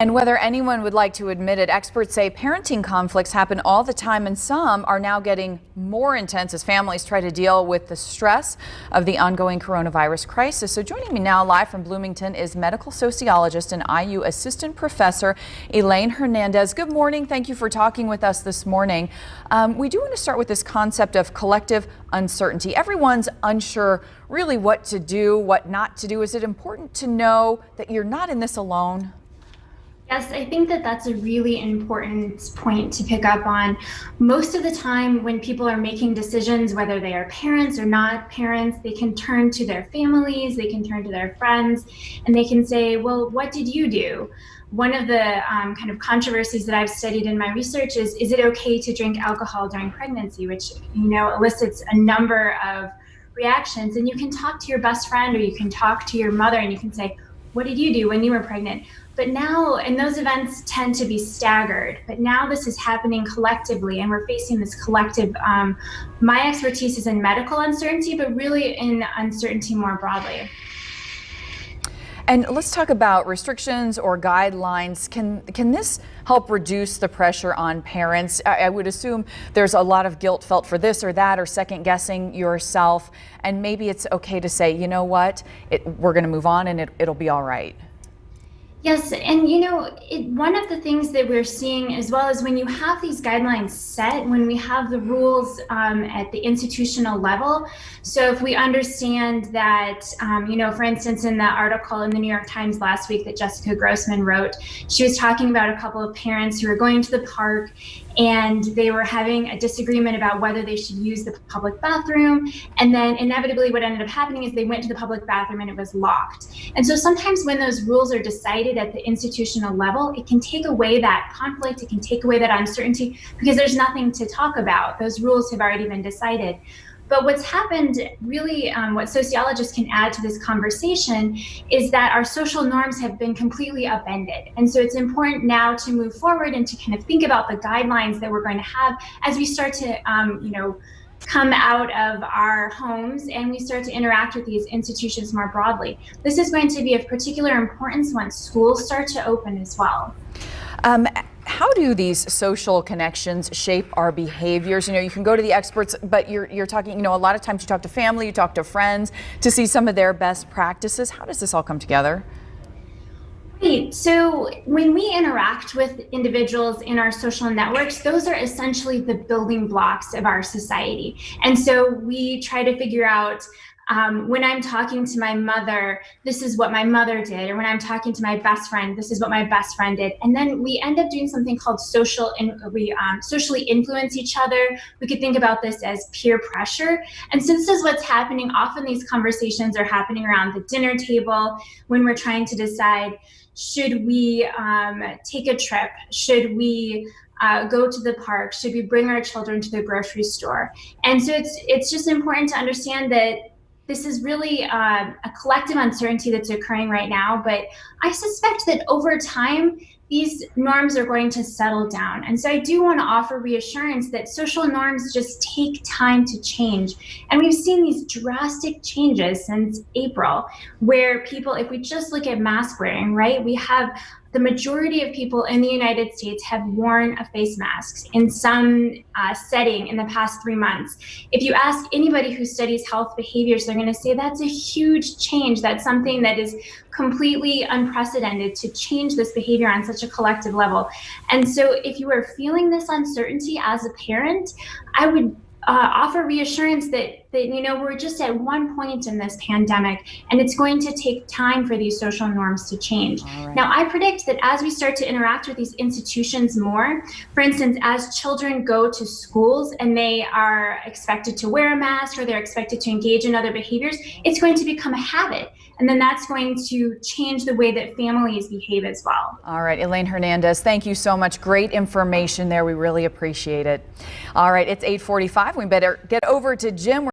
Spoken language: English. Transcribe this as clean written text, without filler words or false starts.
And whether anyone would like to admit it, experts say parenting conflicts happen all the time, and some are now getting more intense as families try to deal with the stress of the ongoing coronavirus crisis. So joining me now live from Bloomington is medical sociologist and IU assistant professor Elaine Hernandez. Good morning. Thank you for talking with us this morning. We do want to start with this concept of collective uncertainty. Everyone's unsure really what to do, what not to do. Is it important to know that you're not in this alone? Yes, I think that that's a really important point to pick up on. Most of the time when people are making decisions, whether they are parents or not parents, they can turn to their families, they can turn to their friends, and they can say, well, what did you do? One of the kind of controversies that I've studied in my research is it okay to drink alcohol during pregnancy, which, elicits a number of reactions. And you can talk to your best friend or you can talk to your mother and you can say, what did you do when you were pregnant? But now, and those events tend to be staggered, but now this is happening collectively and we're facing this collective, my expertise is in medical uncertainty, but really in uncertainty more broadly. And let's talk about restrictions or guidelines. Can this help reduce the pressure on parents? I would assume there's a lot of guilt felt for this or that, or second guessing yourself. And maybe it's okay to say, you know what, we're going to move on and it'll be all right. Yes, and one of the things that we're seeing as well is when you have these guidelines set, when we have the rules at the institutional level. So if we understand that, for instance, in the article in the New York Times last week that Jessica Grossman wrote, she was talking about a couple of parents who were going to the park and they were having a disagreement about whether they should use the public bathroom. And then inevitably what ended up happening is they went to the public bathroom and it was locked. And so sometimes when those rules are decided at the institutional level, it can take away that conflict, it can take away that uncertainty because there's nothing to talk about. Those rules have already been decided. But what's happened really, what sociologists can add to this conversation is that our social norms have been completely upended. And so it's important now to move forward and to kind of think about the guidelines that we're going to have as we start to, come out of our homes and we start to interact with these institutions more broadly. This is going to be of particular importance once schools start to open as well. How do these social connections shape our behaviors? You can go to the experts, but you're talking, a lot of times you talk to family, you talk to friends to see some of their best practices. How does this all come together? Right. So when we interact with individuals in our social networks, those are essentially the building blocks of our society. And so we try to figure out when I'm talking to my mother, this is what my mother did, or when I'm talking to my best friend, this is what my best friend did. And then we end up doing something called we socially influence each other. We could think about this as peer pressure. And so this is what's happening. Often these conversations are happening around the dinner table when we're trying to decide, should we take a trip? Should we go to the park? Should we bring our children to the grocery store? And so it's just important to understand that this is really a collective uncertainty that's occurring right now, but I suspect that over time, these norms are going to settle down. And so I do want to offer reassurance that social norms just take time to change. And we've seen these drastic changes since April, where people, if we just look at mask wearing, right, we have the majority of people in the United States have worn a face mask in some setting in the past 3 months. If you ask anybody who studies health behaviors, they're going to say that's a huge change. That's something that is completely unprecedented to change this behavior on such a collective level. And so if you are feeling this uncertainty as a parent, I would offer reassurance that we're just at one point in this pandemic and it's going to take time for these social norms to change. Right. Now, I predict that as we start to interact with these institutions more, for instance, as children go to schools and they are expected to wear a mask or they're expected to engage in other behaviors, it's going to become a habit. And then that's going to change the way that families behave as well. All right, Elaine Hernandez, thank you so much. Great information there. We really appreciate it. All right, it's 8:45. We better get over to Jim.